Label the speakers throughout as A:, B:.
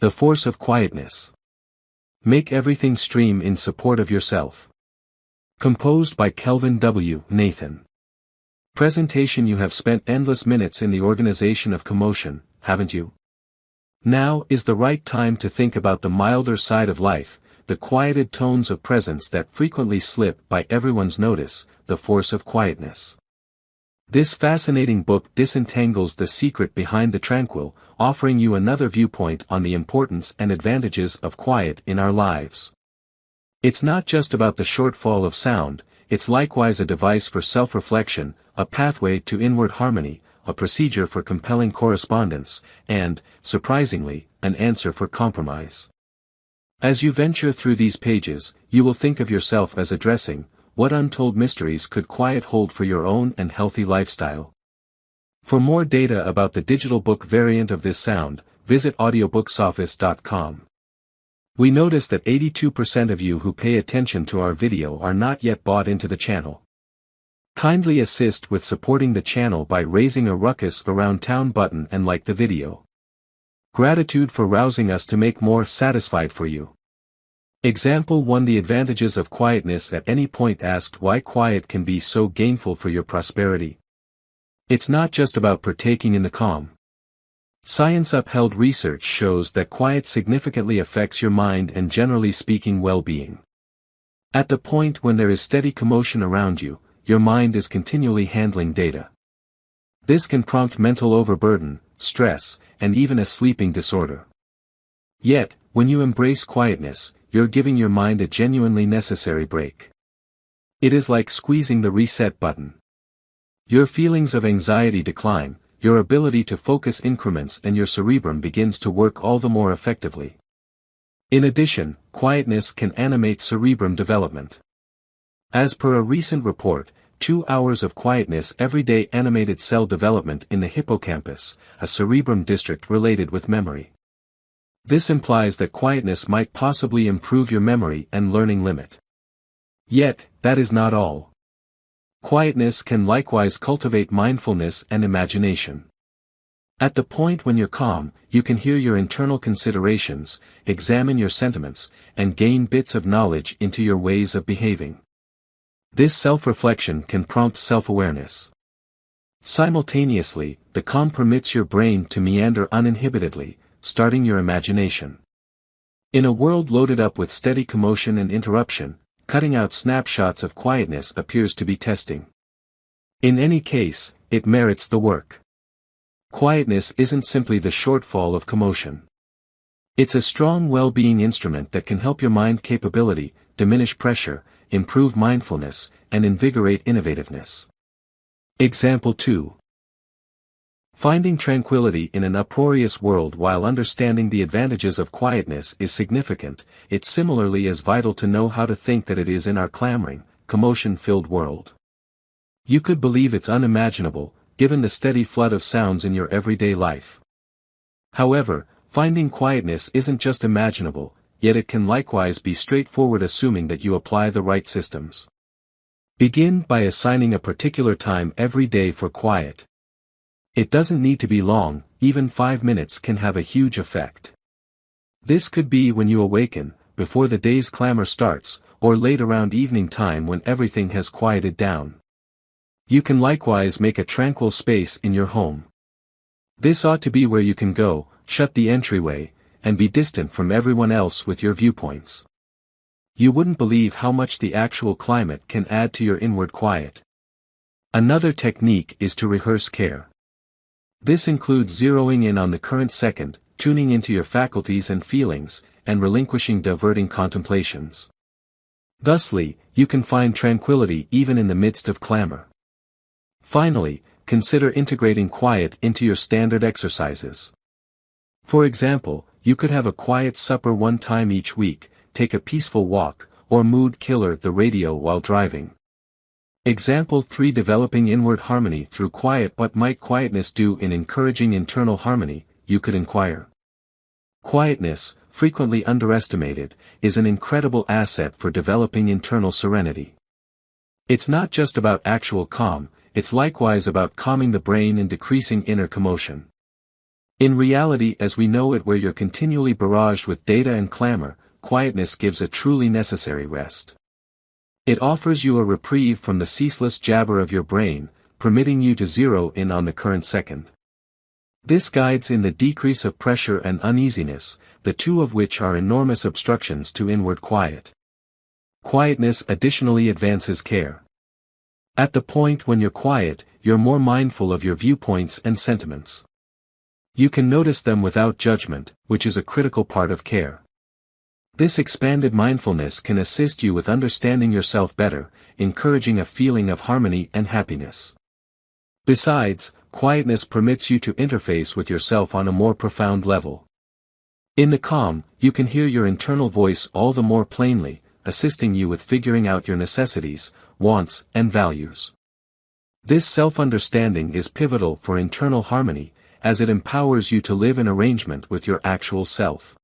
A: The force of quietness. Make everything stream in support of yourself. Composed by Kelvin W. Nathan. Presentation. You have spent endless minutes in the organization of commotion, haven't you? Now is the right time to think about the milder side of life, the quieted tones of presence that frequently slip by everyone's notice, the force of quietness. This fascinating book disentangles the secret behind the tranquil, offering you another viewpoint on the importance and advantages of quiet in our lives. It's not just about the shortfall of sound, it's likewise a device for self-reflection, a pathway to inward harmony, a procedure for compelling correspondence, and, surprisingly, an answer for compromise. As you venture through these pages, you will think of yourself as addressing, what untold mysteries could quiet hold for your own and healthy lifestyle? For more data about the digital book variant of this sound, visit audiobooksoffice.com. We notice that 82% of you who pay attention to our video are not yet bought into the channel. Kindly assist with supporting the channel by raising a ruckus around town button and like the video. Gratitude for rousing us to make more satisfied for you. Example 1. The advantages of quietness at any point. Asked why quiet can be so gainful for your prosperity. It's not just about partaking in the calm. Science-upheld research shows that quiet significantly affects your mind and, generally speaking, well-being. At the point when there is steady commotion around you, your mind is continually handling data. This can prompt mental overburden, stress, and even a sleeping disorder. Yet, when you embrace quietness, you're giving your mind a genuinely necessary break. It is like squeezing the reset button. Your feelings of anxiety decline, your ability to focus increments, and your cerebrum begins to work all the more effectively. In addition, quietness can animate cerebrum development. As per a recent report, 2 hours of quietness every day animated cell development in the hippocampus, a cerebrum district related with memory. This implies that quietness might possibly improve your memory and learning limit. Yet, that is not all. Quietness can likewise cultivate mindfulness and imagination. At the point when you're calm, you can hear your internal considerations, examine your sentiments, and gain bits of knowledge into your ways of behaving. This self-reflection can prompt self-awareness. Simultaneously, the calm permits your brain to meander uninhibitedly, starting your imagination. In a world loaded up with steady commotion and interruption, cutting out snapshots of quietness appears to be testing. In any case, it merits the work. Quietness isn't simply the shortfall of commotion. It's a strong well-being instrument that can help your mind capability, diminish pressure, improve mindfulness, and invigorate innovativeness. Example 2. Finding tranquility in an uproarious world while understanding the advantages of quietness is significant. It's similarly as vital to know how to think that it is in our clamoring, commotion-filled world. You could believe it's unimaginable, given the steady flood of sounds in your everyday life. However, finding quietness isn't just imaginable, yet it can likewise be straightforward, assuming that you apply the right systems. Begin by assigning a particular time every day for quiet. It doesn't need to be long, even 5 minutes can have a huge effect. This could be when you awaken, before the day's clamor starts, or late around evening time when everything has quieted down. You can likewise make a tranquil space in your home. This ought to be where you can go, shut the entryway, and be distant from everyone else with your viewpoints. You wouldn't believe how much the actual climate can add to your inward quiet. Another technique is to rehearse care. This includes zeroing in on the current second, tuning into your faculties and feelings, and relinquishing diverting contemplations. Thusly, you can find tranquility even in the midst of clamor. Finally, consider integrating quiet into your standard exercises. For example, you could have a quiet supper one time each week, take a peaceful walk, or mood killer the radio while driving. Example 3. Developing inward harmony through quiet. What might quietness do in encouraging internal harmony, you could inquire. Quietness, frequently underestimated, is an incredible asset for developing internal serenity. It's not just about actual calm, it's likewise about calming the brain and decreasing inner commotion. In reality, as we know it, where you're continually barraged with data and clamor, quietness gives a truly necessary rest. It offers you a reprieve from the ceaseless jabber of your brain, permitting you to zero in on the current second. This guides in the decrease of pressure and uneasiness, the two of which are enormous obstructions to inward quiet. Quietness additionally advances care. At the point when you're quiet, you're more mindful of your viewpoints and sentiments. You can notice them without judgment, which is a critical part of care. This expanded mindfulness can assist you with understanding yourself better, encouraging a feeling of harmony and happiness. Besides, quietness permits you to interface with yourself on a more profound level. In the calm, you can hear your internal voice all the more plainly, assisting you with figuring out your necessities, wants, and values. This self-understanding is pivotal for internal harmony, as it empowers you to live in arrangement with your actual self.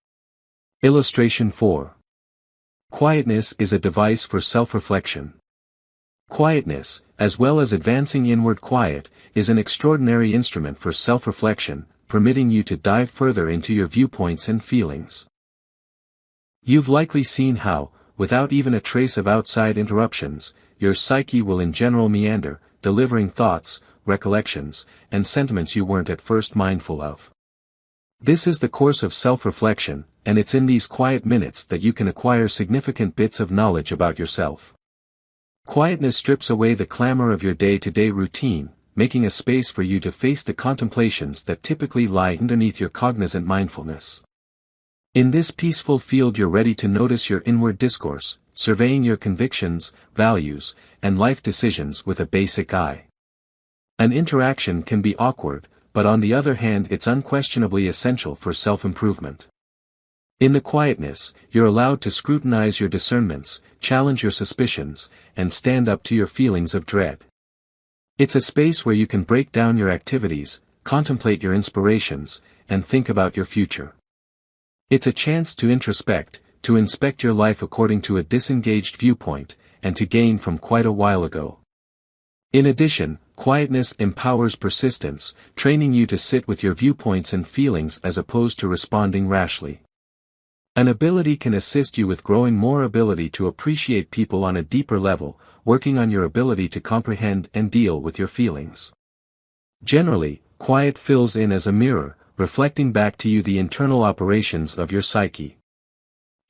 A: Illustration 4. Quietness is a device for self-reflection. Quietness, as well as advancing inward quiet, is an extraordinary instrument for self-reflection, permitting you to dive further into your viewpoints and feelings. You've likely seen how, without even a trace of outside interruptions, your psyche will in general meander, delivering thoughts, recollections, and sentiments you weren't at first mindful of. This is the course of self-reflection, and it's in these quiet minutes that you can acquire significant bits of knowledge about yourself. Quietness strips away the clamor of your day-to-day routine, making a space for you to face the contemplations that typically lie underneath your cognizant mindfulness. In this peaceful field, you're ready to notice your inward discourse, surveying your convictions, values, and life decisions with a basic eye. An interaction can be awkward, but on the other hand, it's unquestionably essential for self-improvement. In the quietness, you're allowed to scrutinize your discernments, challenge your suspicions, and stand up to your feelings of dread. It's a space where you can break down your activities, contemplate your inspirations, and think about your future. It's a chance to introspect, to inspect your life according to a disengaged viewpoint, and to gain from quite a while ago. In addition, quietness empowers persistence, training you to sit with your viewpoints and feelings as opposed to responding rashly. An ability can assist you with growing more ability to appreciate people on a deeper level, working on your ability to comprehend and deal with your feelings. Generally, quiet fills in as a mirror, reflecting back to you the internal operations of your psyche.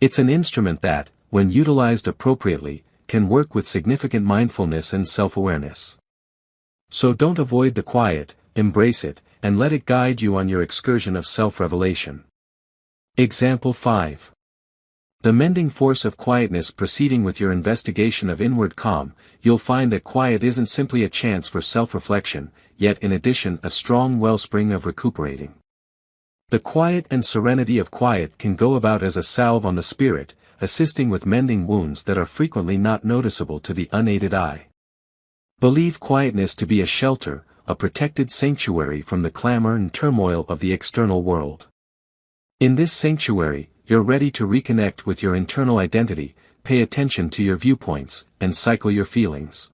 A: It's an instrument that, when utilized appropriately, can work with significant mindfulness and self-awareness. So don't avoid the quiet, embrace it, and let it guide you on your excursion of self-revelation. Example 5. The mending force of quietness. Proceeding with your investigation of inward calm, you'll find that quiet isn't simply a chance for self-reflection, yet in addition a strong wellspring of recuperating. The quiet and serenity of quiet can go about as a salve on the spirit, assisting with mending wounds that are frequently not noticeable to the unaided eye. Believe quietness to be a shelter, a protected sanctuary from the clamor and turmoil of the external world. In this sanctuary, you're ready to reconnect with your internal identity, pay attention to your viewpoints, and cycle your feelings.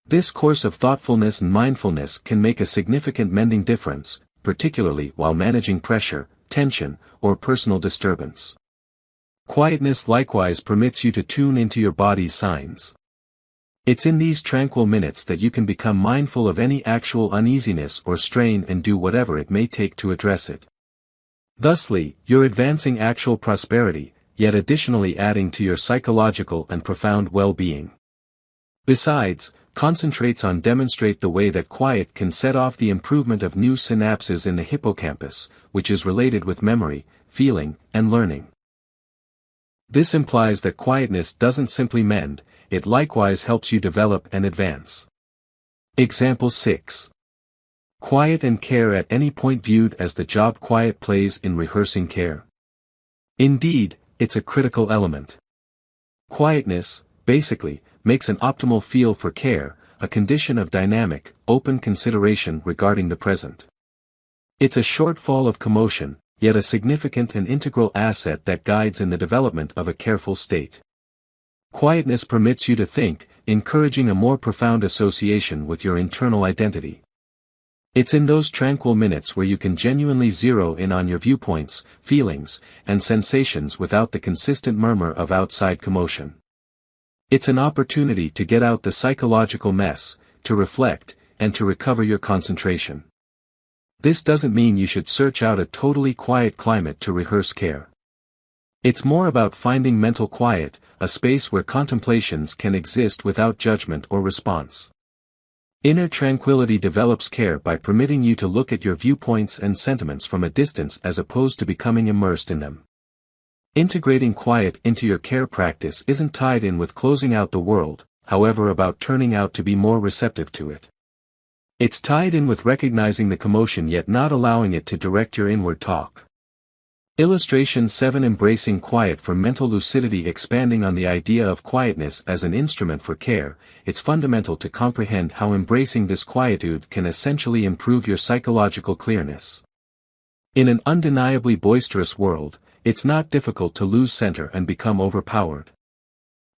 A: This course of thoughtfulness and mindfulness can make a significant mending difference, particularly while managing pressure, tension, or personal disturbance. Quietness likewise permits you to tune into your body's signs. It's in these tranquil minutes that you can become mindful of any actual uneasiness or strain and do whatever it may take to address it. Thusly, you're advancing actual prosperity, yet additionally adding to your psychological and profound well-being. Besides, concentrates on demonstrate the way that quiet can set off the improvement of new synapses in the hippocampus, which is related with memory, feeling, and learning. This implies that quietness doesn't simply mend, it likewise helps you develop and advance. Example 6. Quiet and care at any point viewed as the job quiet plays in rehearsing care. Indeed, it's a critical element. Quietness, basically, makes an optimal feel for care, a condition of dynamic, open consideration regarding the present. It's a shortfall of commotion, yet a significant and integral asset that guides in the development of a careful state. Quietness permits you to think, encouraging a more profound association with your internal identity. It's in those tranquil minutes where you can genuinely zero in on your viewpoints, feelings, and sensations without the consistent murmur of outside commotion. It's an opportunity to get out the psychological mess, to reflect, and to recover your concentration. This doesn't mean you should search out a totally quiet climate to rehearse care. It's more about finding mental quiet, a space where contemplations can exist without judgment or response. Inner tranquility develops care by permitting you to look at your viewpoints and sentiments from a distance as opposed to becoming immersed in them. Integrating quiet into your care practice isn't tied in with closing out the world, however, about turning out to be more receptive to it. It's tied in with recognizing the commotion yet not allowing it to direct your inward talk. Illustration 7. Embracing quiet for mental lucidity. Expanding on the idea of quietness as an instrument for care, it's fundamental to comprehend how embracing this quietude can essentially improve your psychological clearness. In an undeniably boisterous world, it's not difficult to lose center and become overpowered.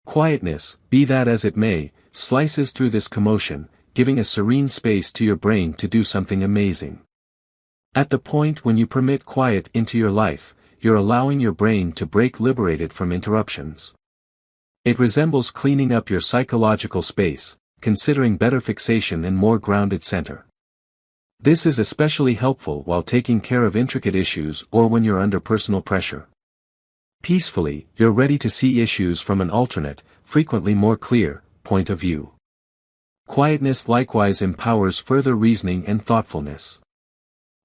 A: Quietness, be that as it may, slices through this commotion, giving a serene space to your brain to do something amazing. At the point when you permit quiet into your life, you're allowing your brain to break liberated from interruptions. It resembles cleaning up your psychological space, considering better fixation and more grounded center. This is especially helpful while taking care of intricate issues or when you're under personal pressure. Peacefully, you're ready to see issues from an alternate, frequently more clear, point of view. Quietness likewise empowers further reasoning and thoughtfulness.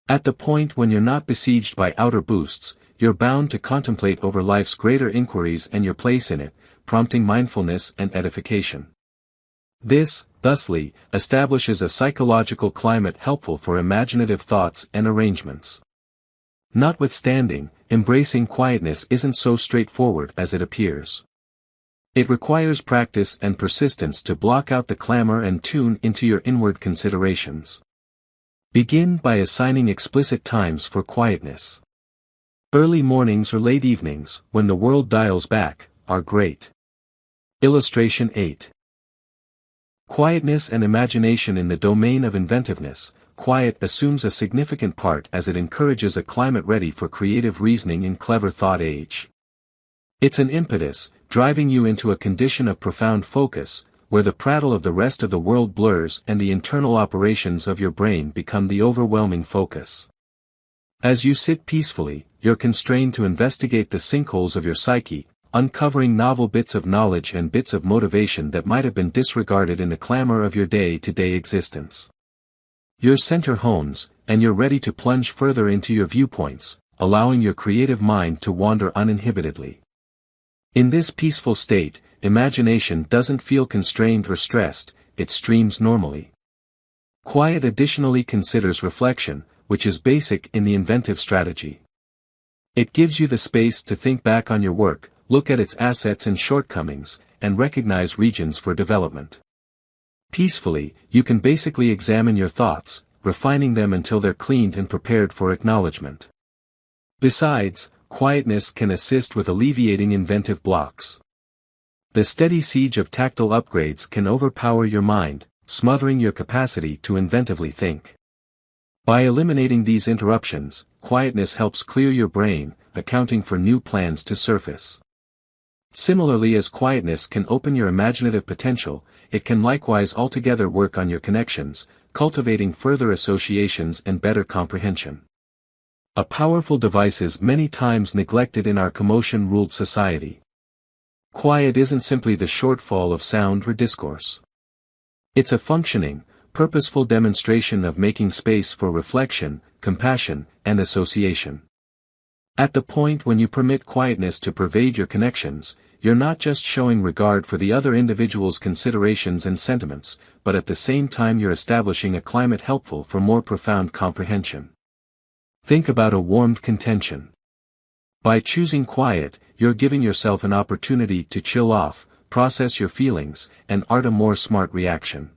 A: At the point when you're not besieged by outer boosts, you're bound to contemplate over life's greater inquiries and your place in it, prompting mindfulness and edification. This, thusly, establishes a psychological climate helpful for imaginative thoughts and arrangements. Notwithstanding, embracing quietness isn't so straightforward as it appears. It requires practice and persistence to block out the clamor and tune into your inward considerations. Begin by assigning explicit times for quietness. Early mornings or late evenings, when the world dials back, are great. Illustration 8. Quietness and imagination. In the domain of inventiveness, quiet assumes a significant part as it encourages a climate ready for creative reasoning in clever thought age. It's an impetus, driving you into a condition of profound focus, where the prattle of the rest of the world blurs and the internal operations of your brain become the overwhelming focus. As you sit peacefully, you're constrained to investigate the sinkholes of your psyche, uncovering novel bits of knowledge and bits of motivation that might have been disregarded in the clamor of your day-to-day existence. Your center hones, and you're ready to plunge further into your viewpoints, allowing your creative mind to wander uninhibitedly. In this peaceful state, imagination doesn't feel constrained or stressed, it streams normally. Quiet additionally considers reflection, which is basic in the inventive strategy. It gives you the space to think back on your work, look at its assets and shortcomings, and recognize regions for development. Peacefully, you can basically examine your thoughts, refining them until they're cleaned and prepared for acknowledgement. Besides, quietness can assist with alleviating inventive blocks. The steady siege of tactile upgrades can overpower your mind, smothering your capacity to inventively think. By eliminating these interruptions, quietness helps clear your brain, accounting for new plans to surface. Similarly, as quietness can open your imaginative potential, it can likewise altogether work on your connections, cultivating further associations and better comprehension. A powerful device is many times neglected in our commotion-ruled society. Quiet isn't simply the shortfall of sound or discourse. It's a functioning, purposeful demonstration of making space for reflection, compassion, and association. At the point when you permit quietness to pervade your connections, you're not just showing regard for the other individual's considerations and sentiments, but at the same time you're establishing a climate helpful for more profound comprehension. Think about a warmed contention. By choosing quiet, you're giving yourself an opportunity to chill off, process your feelings, and art a more smart reaction.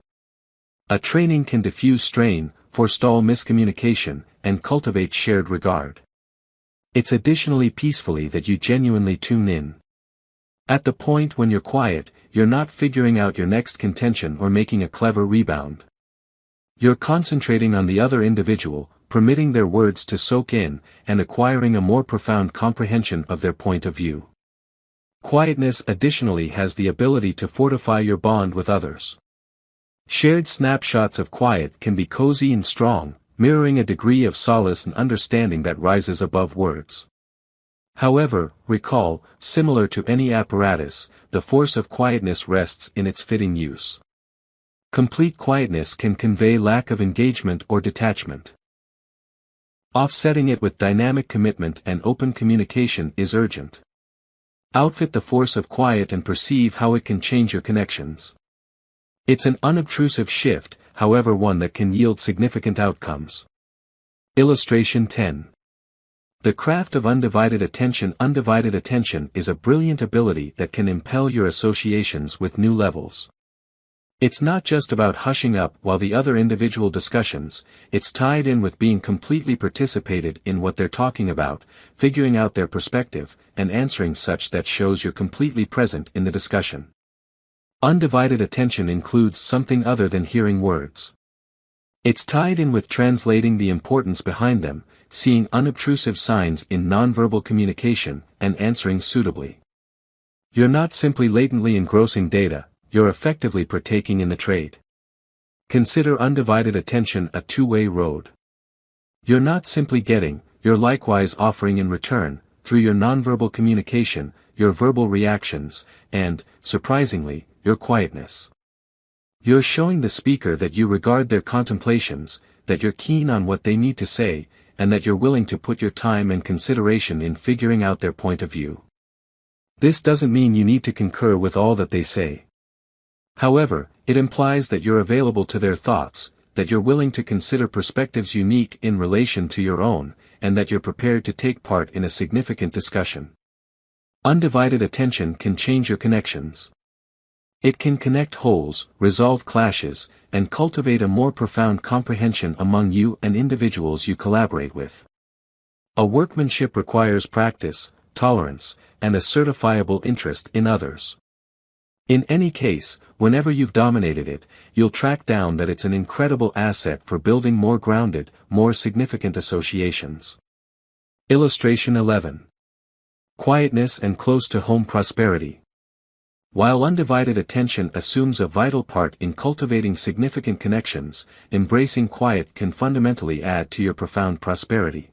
A: A training can diffuse strain, forestall miscommunication, and cultivate shared regard. It's additionally peacefully that you genuinely tune in. At the point when you're quiet, you're not figuring out your next contention or making a clever rebound. You're concentrating on the other individual, permitting their words to soak in, and acquiring a more profound comprehension of their point of view. Quietness additionally has the ability to fortify your bond with others. Shared snapshots of quiet can be cozy and strong, mirroring a degree of solace and understanding that rises above words. However, recall, similar to any apparatus, the force of quietness rests in its fitting use. Complete quietness can convey lack of engagement or detachment. Offsetting it with dynamic commitment and open communication is urgent. Outfit the force of quiet and perceive how it can change your connections. It's an unobtrusive shift, however one that can yield significant outcomes. Illustration 10. The craft of undivided attention. Undivided attention is a brilliant ability that can impel your associations with new levels. It's not just about hushing up while the other individual discussions, it's tied in with being completely participated in what they're talking about, figuring out their perspective, and answering such that shows you're completely present in the discussion. Undivided attention includes something other than hearing words. It's tied in with translating the importance behind them, seeing unobtrusive signs in nonverbal communication, and answering suitably. You're not simply latently engrossing data, you're effectively partaking in the trade. Consider undivided attention a two-way road. You're not simply getting, you're likewise offering in return, through your nonverbal communication, your verbal reactions, and, surprisingly, your quietness. You're showing the speaker that you regard their contemplations, that you're keen on what they need to say, and that you're willing to put your time and consideration in figuring out their point of view. This doesn't mean you need to concur with all that they say. However, it implies that you're available to their thoughts, that you're willing to consider perspectives unique in relation to your own, and that you're prepared to take part in a significant discussion. Undivided attention can change your connections. It can connect holes, resolve clashes, and cultivate a more profound comprehension among you and individuals you collaborate with. A workmanship requires practice, tolerance, and a certifiable interest in others. In any case, whenever you've dominated it, you'll track down that it's an incredible asset for building more grounded, more significant associations. Illustration 11. Quietness and close-to-home prosperity. While undivided attention assumes a vital part in cultivating significant connections, embracing quiet can fundamentally add to your profound prosperity.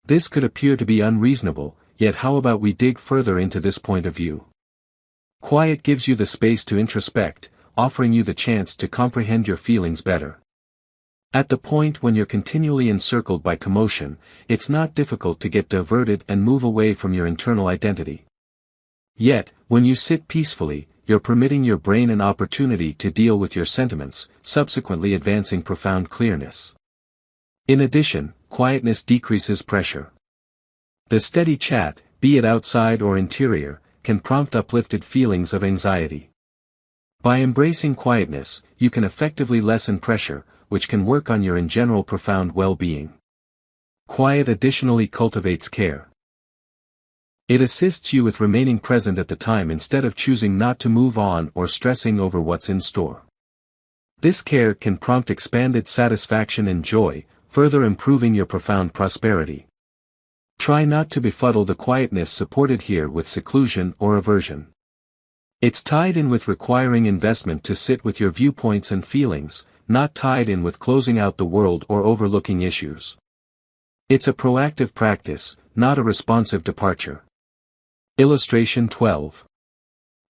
A: This could appear to be unreasonable, yet how about we dig further into this point of view? Quiet gives you the space to introspect, offering you the chance to comprehend your feelings better. At the point when you're continually encircled by commotion, it's not difficult to get diverted and move away from your internal identity. Yet, when you sit peacefully, you're permitting your brain an opportunity to deal with your sentiments, subsequently advancing profound clearness. In addition, quietness decreases pressure. The steady chat, be it outside or interior, can prompt uplifted feelings of anxiety. By embracing quietness, you can effectively lessen pressure, which can work on your in general profound well-being. Quiet additionally cultivates care. It assists you with remaining present at the time instead of choosing not to move on or stressing over what's in store. This care can prompt expanded satisfaction and joy, further improving your profound prosperity. Try not to befuddle the quietness supported here with seclusion or aversion. It's tied in with requiring investment to sit with your viewpoints and feelings, not tied in with closing out the world or overlooking issues. It's a proactive practice, not a responsive departure. Illustration 12.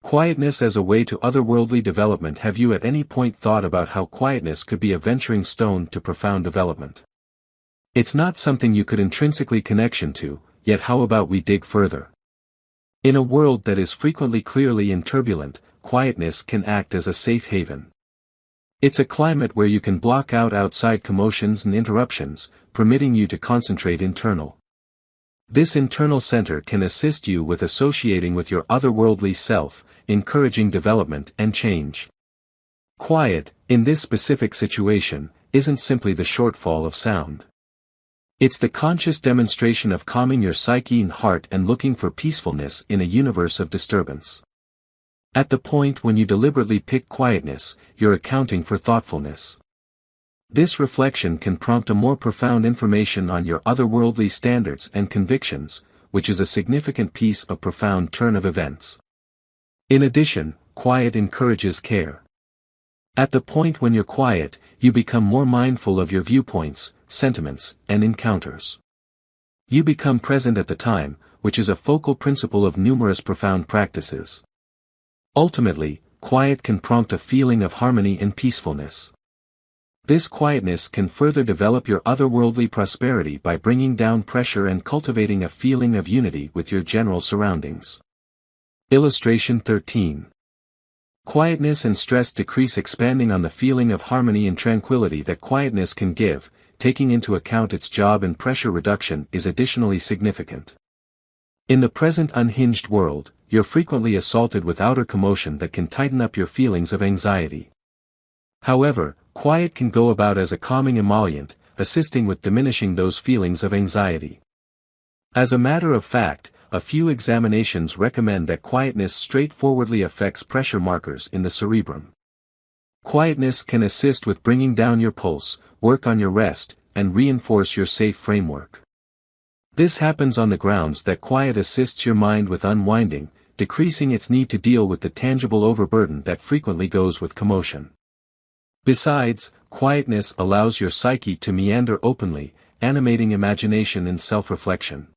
A: Quietness as a way to otherworldly development. Have you at any point thought about how quietness could be a venturing stone to profound development? It's not something you could intrinsically connection to, yet how about we dig further? In a world that is frequently clearly and turbulent, quietness can act as a safe haven. It's a climate where you can block out outside commotions and interruptions, permitting you to concentrate internal. This internal center can assist you with associating with your otherworldly self, encouraging development and change. Quiet, in this specific situation, isn't simply the shortfall of sound. It's the conscious demonstration of calming your psyche and heart and looking for peacefulness in a universe of disturbance. At the point when you deliberately pick quietness, you're accounting for thoughtfulness. This reflection can prompt a more profound information on your otherworldly standards and convictions, which is a significant piece of profound turn of events. In addition, quiet encourages care. At the point when you're quiet, you become more mindful of your viewpoints, sentiments, and encounters. You become present at the time, which is a focal principle of numerous profound practices. Ultimately, quiet can prompt a feeling of harmony and peacefulness. This quietness can further develop your otherworldly prosperity by bringing down pressure and cultivating a feeling of unity with your general surroundings. Illustration 13. Quietness and stress decrease, expanding on the feeling of harmony and tranquility that quietness can give, taking into account its job and pressure reduction is additionally significant. In the present unhinged world, you're frequently assaulted with outer commotion that can tighten up your feelings of anxiety. However, quiet can go about as a calming emollient, assisting with diminishing those feelings of anxiety. As a matter of fact, a few examinations recommend that quietness straightforwardly affects pressure markers in the cerebrum. Quietness can assist with bringing down your pulse, work on your rest, and reinforce your safe framework. This happens on the grounds that quiet assists your mind with unwinding, decreasing its need to deal with the tangible overburden that frequently goes with commotion. Besides, quietness allows your psyche to meander openly, animating imagination and self-reflection.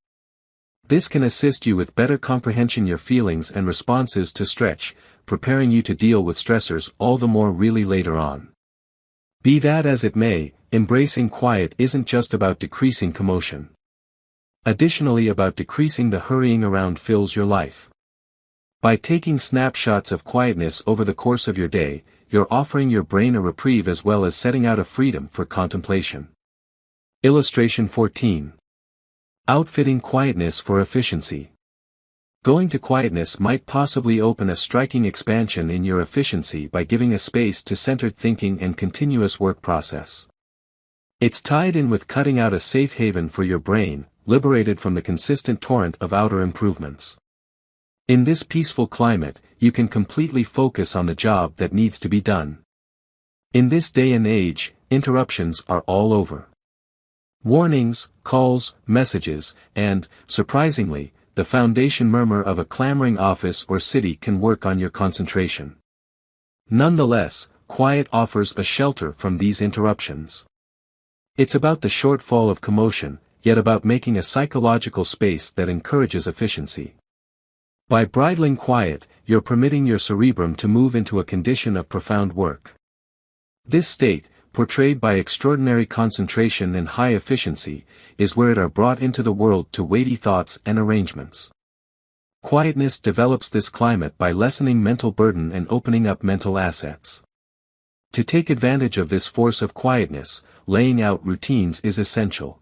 A: This can assist you with better comprehension your feelings and responses to stretch, preparing you to deal with stressors all the more really later on. Be that as it may, embracing quiet isn't just about decreasing commotion. Additionally, about decreasing the hurrying around fills your life. By taking snapshots of quietness over the course of your day, you're offering your brain a reprieve as well as setting out a freedom for contemplation. Illustration 14. Outfitting quietness for efficiency. Going to quietness might possibly open a striking expansion in your efficiency by giving a space to centered thinking and continuous work process. It's tied in with cutting out a safe haven for your brain, liberated from the consistent torrent of outer improvements. In this peaceful climate, you can completely focus on the job that needs to be done. In this day and age, interruptions are all over. Warnings, calls, messages, and, surprisingly, the foundation murmur of a clamoring office or city can work on your concentration. Nonetheless, quiet offers a shelter from these interruptions. It's about the shortfall of commotion, yet about making a psychological space that encourages efficiency. By bridling quiet, you're permitting your cerebrum to move into a condition of profound work. This state, portrayed by extraordinary concentration and high efficiency, is where it are brought into the world to weighty thoughts and arrangements. Quietness develops this climate by lessening mental burden and opening up mental assets. To take advantage of this force of quietness, laying out routines is essential.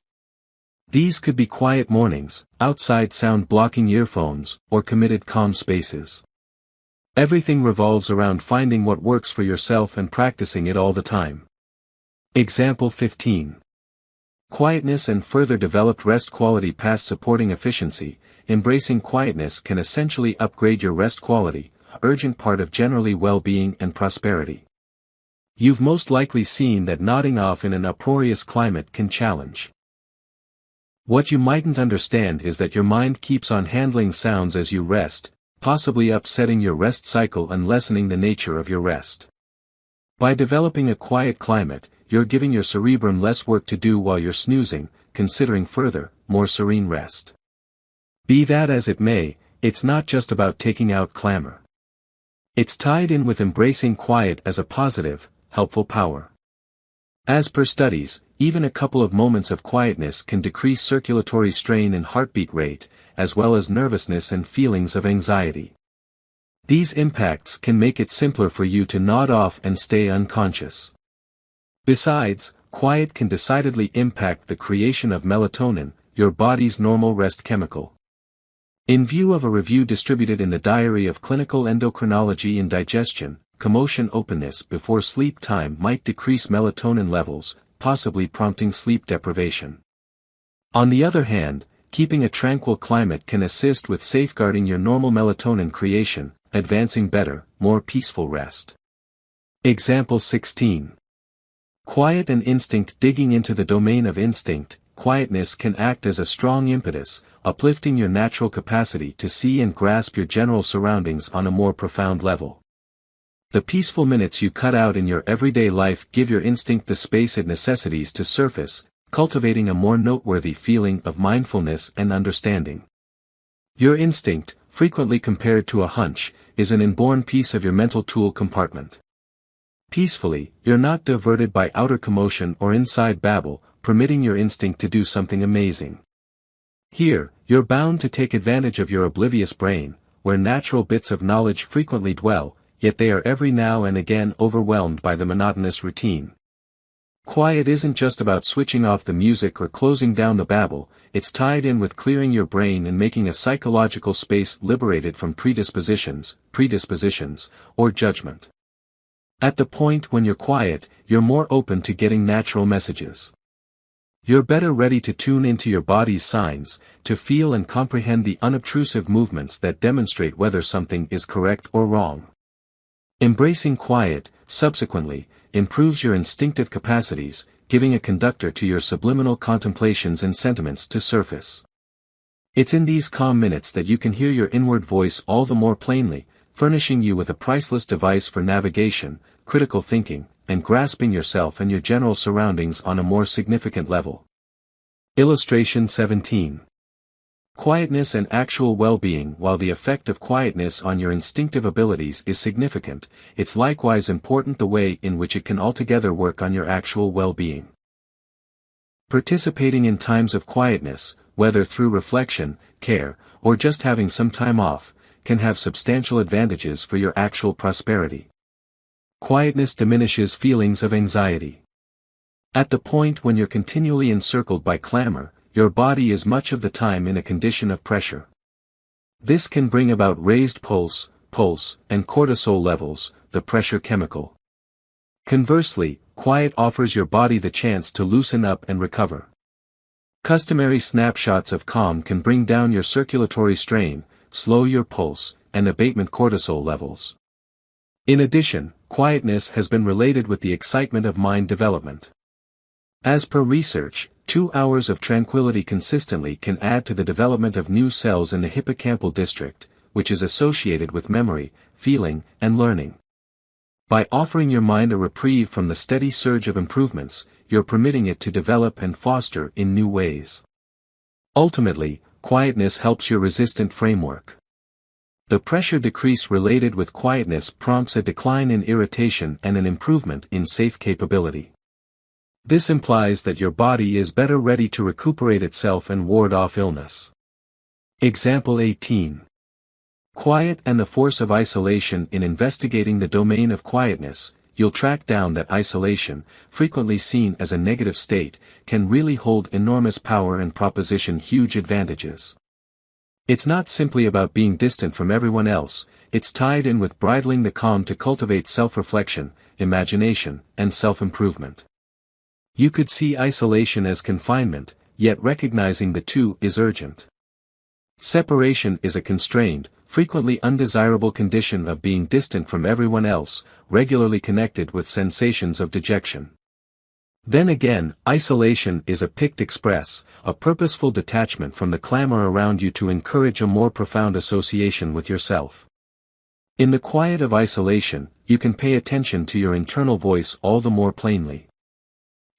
A: These could be quiet mornings, outside sound-blocking earphones, or committed calm spaces. Everything revolves around finding what works for yourself and practicing it all the time. Example 15. Quietness and further developed rest quality past supporting efficiency. Embracing quietness can essentially upgrade your rest quality, an urgent part of generally well-being and prosperity. You've most likely seen that nodding off in an uproarious climate can challenge. What you mightn't understand is that your mind keeps on handling sounds as you rest, possibly upsetting your rest cycle and lessening the nature of your rest. By developing a quiet climate, you're giving your cerebrum less work to do while you're snoozing, considering further, more serene rest. Be that as it may, it's not just about taking out clamor. It's tied in with embracing quiet as a positive, helpful power. As per studies, even a couple of moments of quietness can decrease circulatory strain and heartbeat rate, as well as nervousness and feelings of anxiety. These impacts can make it simpler for you to nod off and stay unconscious. Besides, quiet can decidedly impact the creation of melatonin, your body's normal rest chemical. In view of a review distributed in the Diary of Clinical Endocrinology and Digestion, commotion openness before sleep time might decrease melatonin levels, possibly prompting sleep deprivation. On the other hand, keeping a tranquil climate can assist with safeguarding your normal melatonin creation, advancing better, more peaceful rest. Example 16. Quiet and instinct. Digging into the domain of instinct, quietness can act as a strong impetus, uplifting your natural capacity to see and grasp your general surroundings on a more profound level. The peaceful minutes you cut out in your everyday life give your instinct the space it necessitates to surface, cultivating a more noteworthy feeling of mindfulness and understanding. Your instinct, frequently compared to a hunch, is an inborn piece of your mental tool compartment. Peacefully, you're not diverted by outer commotion or inside babble, permitting your instinct to do something amazing. Here, you're bound to take advantage of your oblivious brain, where natural bits of knowledge frequently dwell, yet they are every now and again overwhelmed by the monotonous routine. Quiet isn't just about switching off the music or closing down the babble, it's tied in with clearing your brain and making a psychological space liberated from predispositions, or judgment. At the point when you're quiet, you're more open to getting natural messages. You're better ready to tune into your body's signs, to feel and comprehend the unobtrusive movements that demonstrate whether something is correct or wrong. Embracing quiet, subsequently, improves your instinctive capacities, giving a conductor to your subliminal contemplations and sentiments to surface. It's in these calm minutes that you can hear your inward voice all the more plainly, furnishing you with a priceless device for navigation, critical thinking, and grasping yourself and your general surroundings on a more significant level. Illustration 17. Quietness and actual well-being. While the effect of quietness on your instinctive abilities is significant, it's likewise important the way in which it can altogether work on your actual well-being. Participating in times of quietness, whether through reflection, care, or just having some time off, can have substantial advantages for your actual prosperity. Quietness diminishes feelings of anxiety. At the point when you're continually encircled by clamor, your body is much of the time in a condition of pressure. This can bring about raised pulse, and cortisol levels, the pressure chemical. Conversely, quiet offers your body the chance to loosen up and recover. Customary snapshots of calm can bring down your circulatory strain, slow your pulse, and abatement cortisol levels. In addition, quietness has been related with the excitement of mind development. As per research, 2 hours of tranquility consistently can add to the development of new cells in the hippocampal district, which is associated with memory, feeling, and learning. By offering your mind a reprieve from the steady surge of improvements, you're permitting it to develop and foster in new ways. Ultimately, quietness helps your resistant framework. The pressure decrease related with quietness prompts a decline in irritation and an improvement in safe capability. This implies that your body is better ready to recuperate itself and ward off illness. Example 18. Quiet and the force of isolation. In investigating the domain of quietness, you'll track down that isolation, frequently seen as a negative state, can really hold enormous power and proposition huge advantages. It's not simply about being distant from everyone else, it's tied in with bridling the calm to cultivate self-reflection, imagination, and self-improvement. You could see isolation as confinement, yet recognizing the two is urgent. Separation is a constrained, frequently undesirable condition of being distant from everyone else, regularly connected with sensations of dejection. Then again, isolation is a picked express, a purposeful detachment from the clamor around you to encourage a more profound association with yourself. In the quiet of isolation, you can pay attention to your internal voice all the more plainly.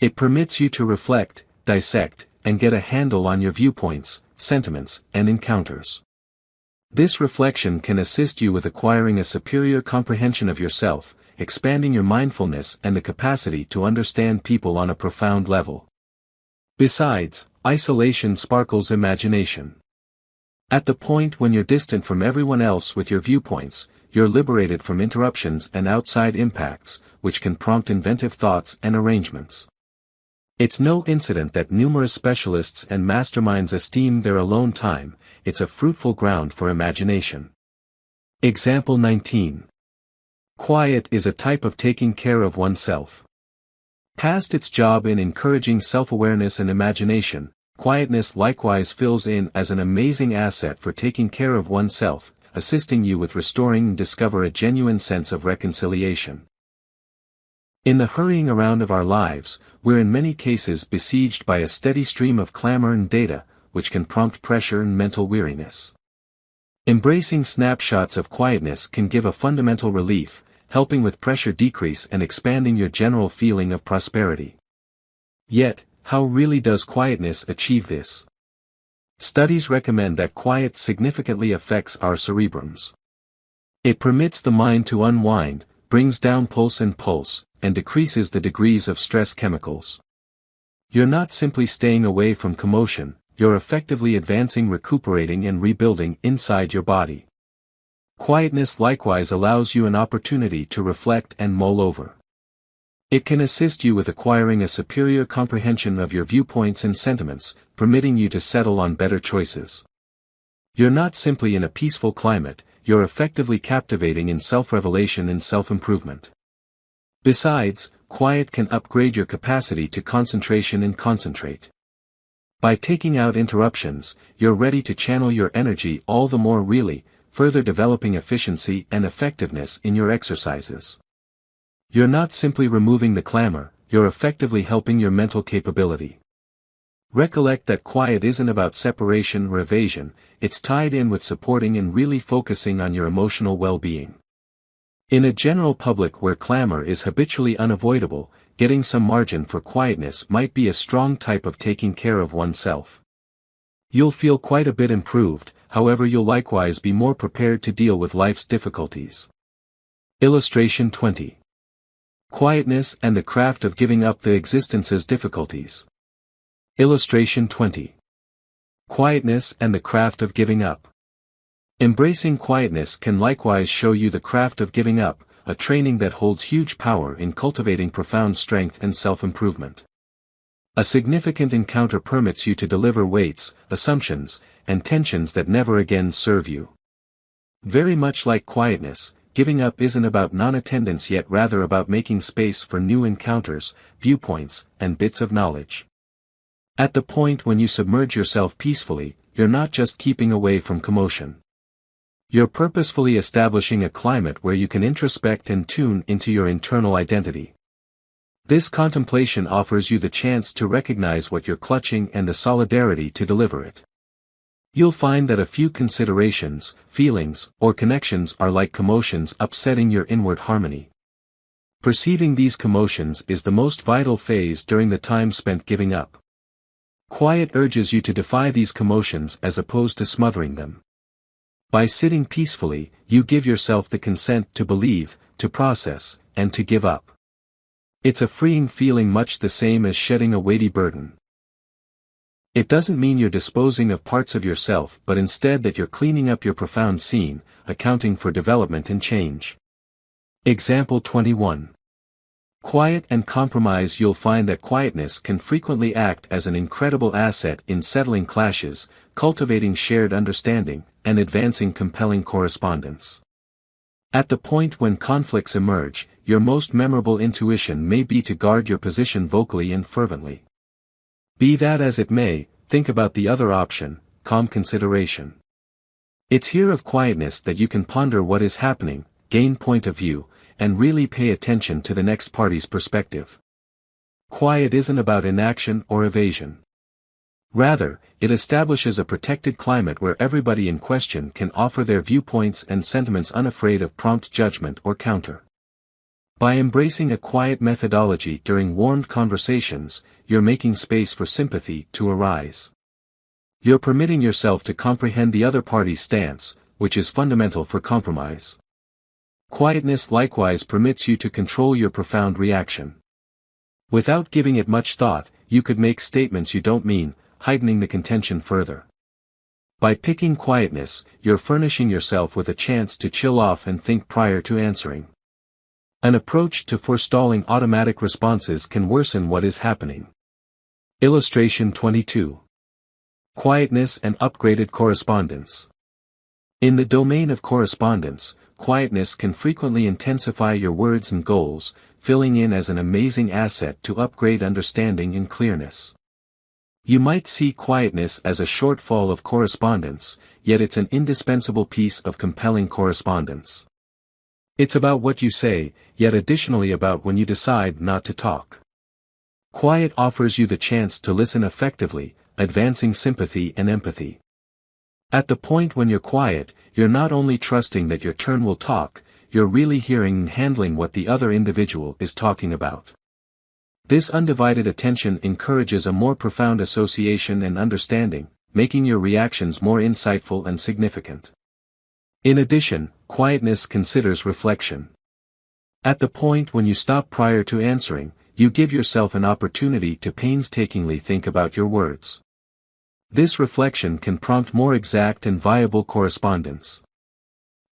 A: It permits you to reflect, dissect, and get a handle on your viewpoints, sentiments, and encounters. This reflection can assist you with acquiring a superior comprehension of yourself, expanding your mindfulness and the capacity to understand people on a profound level. Besides, isolation sparkles imagination. At the point when you're distant from everyone else with your viewpoints, you're liberated from interruptions and outside impacts, which can prompt inventive thoughts and arrangements. It's no incident that numerous specialists and masterminds esteem their alone time, it's a fruitful ground for imagination. Example 19. Quiet is a type of taking care of oneself. Past its job in encouraging self-awareness and imagination, quietness likewise fills in as an amazing asset for taking care of oneself, assisting you with restoring and discover a genuine sense of reconciliation. In the hurrying around of our lives, we're in many cases besieged by a steady stream of clamor and data, which can prompt pressure and mental weariness. Embracing snapshots of quietness can give a fundamental relief, helping with pressure decrease and expanding your general feeling of prosperity. Yet, how really does quietness achieve this? Studies recommend that quiet significantly affects our cerebrums. It permits the mind to unwind, brings down pulse, and decreases the degrees of stress chemicals. You're not simply staying away from commotion, you're effectively advancing, recuperating and rebuilding inside your body. Quietness likewise allows you an opportunity to reflect and mull over. It can assist you with acquiring a superior comprehension of your viewpoints and sentiments, permitting you to settle on better choices. You're not simply in a peaceful climate, you're effectively captivating in self-revelation and self-improvement. Besides, quiet can upgrade your capacity to concentration and concentrate. By taking out interruptions, you're ready to channel your energy all the more really, further developing efficiency and effectiveness in your exercises. You're not simply removing the clamor, you're effectively helping your mental capability. Recollect that quiet isn't about separation or evasion, it's tied in with supporting and really focusing on your emotional well-being. In a general public where clamor is habitually unavoidable, getting some margin for quietness might be a strong type of taking care of oneself. You'll feel quite a bit improved, however you'll likewise be more prepared to deal with life's difficulties. Illustration 20. Quietness and the craft of giving up the existence's difficulties. Illustration 20. Quietness and the craft of giving up. Embracing quietness can likewise show you the craft of giving up, a training that holds huge power in cultivating profound strength and self-improvement. A significant encounter permits you to deliver weights, assumptions, and tensions that never again serve you. Very much like quietness, giving up isn't about non-attendance yet rather about making space for new encounters, viewpoints, and bits of knowledge. At the point when you submerge yourself peacefully, you're not just keeping away from commotion. You're purposefully establishing a climate where you can introspect and tune into your internal identity. This contemplation offers you the chance to recognize what you're clutching and the solidarity to deliver it. You'll find that a few considerations, feelings, or connections are like commotions upsetting your inward harmony. Perceiving these commotions is the most vital phase during the time spent giving up. Quiet urges you to defy these commotions as opposed to smothering them. By sitting peacefully, you give yourself the consent to believe, to process, and to give up. It's a freeing feeling much the same as shedding a weighty burden. It doesn't mean you're disposing of parts of yourself but instead that you're cleaning up your profound scene, accounting for development and change. Example 21. Quiet and compromise. You'll find that quietness can frequently act as an incredible asset in settling clashes, cultivating shared understanding, and advancing compelling correspondence. At the point when conflicts emerge, your most memorable intuition may be to guard your position vocally and fervently. Be that as it may, think about the other option, calm consideration. It's here of quietness that you can ponder what is happening, gain point of view, and really pay attention to the next party's perspective. Quiet isn't about inaction or evasion. Rather, it establishes a protected climate where everybody in question can offer their viewpoints and sentiments unafraid of prompt judgment or counter. By embracing a quiet methodology during warmed conversations, you're making space for sympathy to arise. You're permitting yourself to comprehend the other party's stance, which is fundamental for compromise. Quietness likewise permits you to control your profound reaction. Without giving it much thought, you could make statements you don't mean, heightening the contention further. By picking quietness, you're furnishing yourself with a chance to chill off and think prior to answering. An approach to forestalling automatic responses can worsen what is happening. Illustration 22. Quietness and upgraded correspondence. In the domain of correspondence, quietness can frequently intensify your words and goals, filling in as an amazing asset to upgrade understanding and clearness. You might see quietness as a shortfall of correspondence, yet it's an indispensable piece of compelling correspondence. It's about what you say, yet additionally about when you decide not to talk. Quiet offers you the chance to listen effectively, advancing sympathy and empathy. At the point when you're quiet, you're not only trusting that your turn will talk, you're really hearing and handling what the other individual is talking about. This undivided attention encourages a more profound association and understanding, making your reactions more insightful and significant. In addition, quietness considers reflection. At the point when you stop prior to answering, you give yourself an opportunity to painstakingly think about your words. This reflection can prompt more exact and viable correspondence.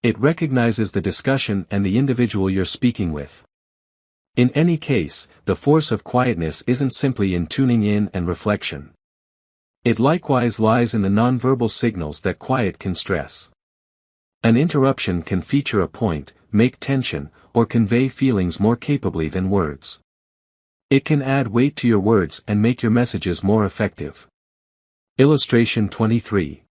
A: It recognizes the discussion and the individual you're speaking with. In any case, the force of quietness isn't simply in tuning in and reflection. It likewise lies in the nonverbal signals that quiet can stress. An interruption can feature a point, make tension, or convey feelings more capably than words. It can add weight to your words and make your messages more effective. Illustration 23.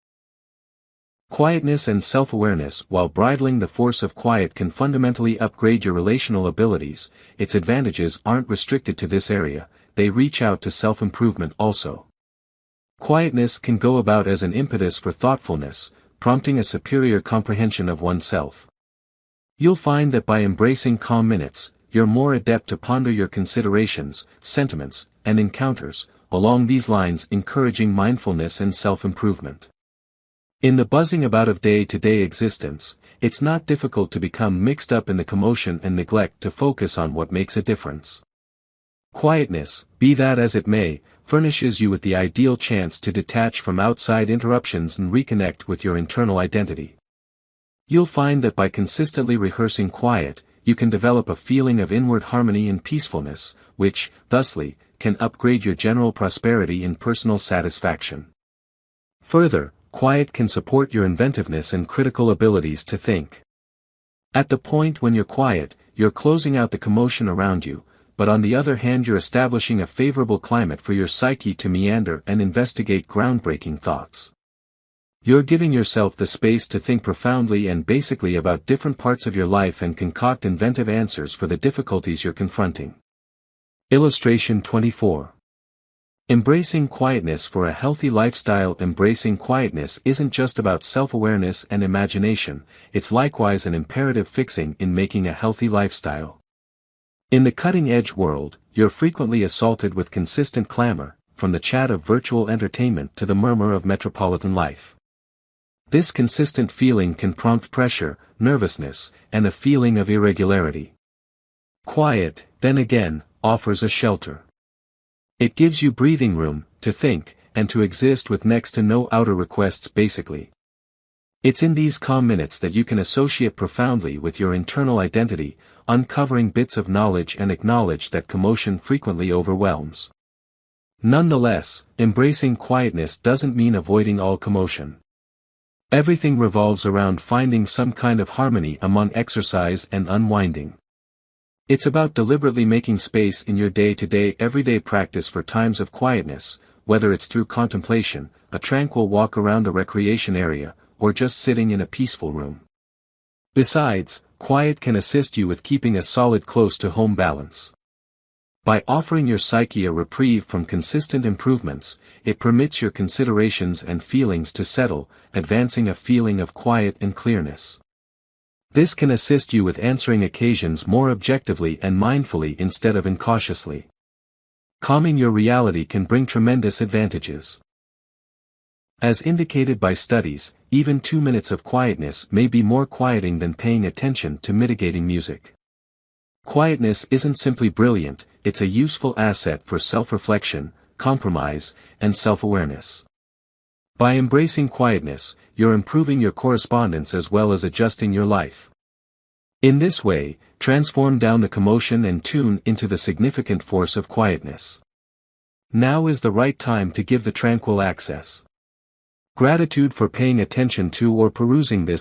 A: Quietness and self-awareness. While bridling the force of quiet can fundamentally upgrade your relational abilities, its advantages aren't restricted to this area, they reach out to self-improvement also. Quietness can go about as an impetus for thoughtfulness, prompting a superior comprehension of oneself. You'll find that by embracing calm minutes, you're more adept to ponder your considerations, sentiments, and encounters, along these lines encouraging mindfulness and self-improvement. In the buzzing about of day-to-day existence, it's not difficult to become mixed up in the commotion and neglect to focus on what makes a difference. Quietness, be that as it may, furnishes you with the ideal chance to detach from outside interruptions and reconnect with your internal identity. You'll find that by consistently rehearsing quiet, you can develop a feeling of inward harmony and peacefulness, which, thusly, can upgrade your general prosperity and personal satisfaction. Further, quiet can support your inventiveness and critical abilities to think. At the point when you're quiet, you're closing out the commotion around you, but on the other hand you're establishing a favorable climate for your psyche to meander and investigate groundbreaking thoughts. You're giving yourself the space to think profoundly and basically about different parts of your life and concoct inventive answers for the difficulties you're confronting. Illustration 24. Embracing quietness for a healthy lifestyle. Embracing quietness isn't just about self-awareness and imagination, it's likewise an imperative fixing in making a healthy lifestyle. In the cutting-edge world, you're frequently assaulted with consistent clamor, from the chat of virtual entertainment to the murmur of metropolitan life. This consistent feeling can prompt pressure, nervousness, and a feeling of irregularity. Quiet, then again, offers a shelter. It gives you breathing room, to think, and to exist with next to no outer requests basically. It's in these calm minutes that you can associate profoundly with your internal identity, uncovering bits of knowledge and acknowledge that commotion frequently overwhelms. Nonetheless, embracing quietness doesn't mean avoiding all commotion. Everything revolves around finding some kind of harmony among exercise and unwinding. It's about deliberately making space in your day-to-day everyday practice for times of quietness, whether it's through contemplation, a tranquil walk around a recreation area, or just sitting in a peaceful room. Besides, quiet can assist you with keeping a solid close-to-home balance. By offering your psyche a reprieve from consistent improvements, it permits your considerations and feelings to settle, advancing a feeling of quiet and clearness. This can assist you with answering occasions more objectively and mindfully instead of incautiously. Calming your reality can bring tremendous advantages. As indicated by studies, even 2 minutes of quietness may be more quieting than paying attention to mitigating music. Quietness isn't simply brilliant, it's a useful asset for self-reflection, compromise, and self-awareness. By embracing quietness, you're improving your correspondence as well as adjusting your life. In this way, transform down the commotion and tune into the significant force of quietness. Now is the right time to give the tranquil access. Gratitude for paying attention to or perusing this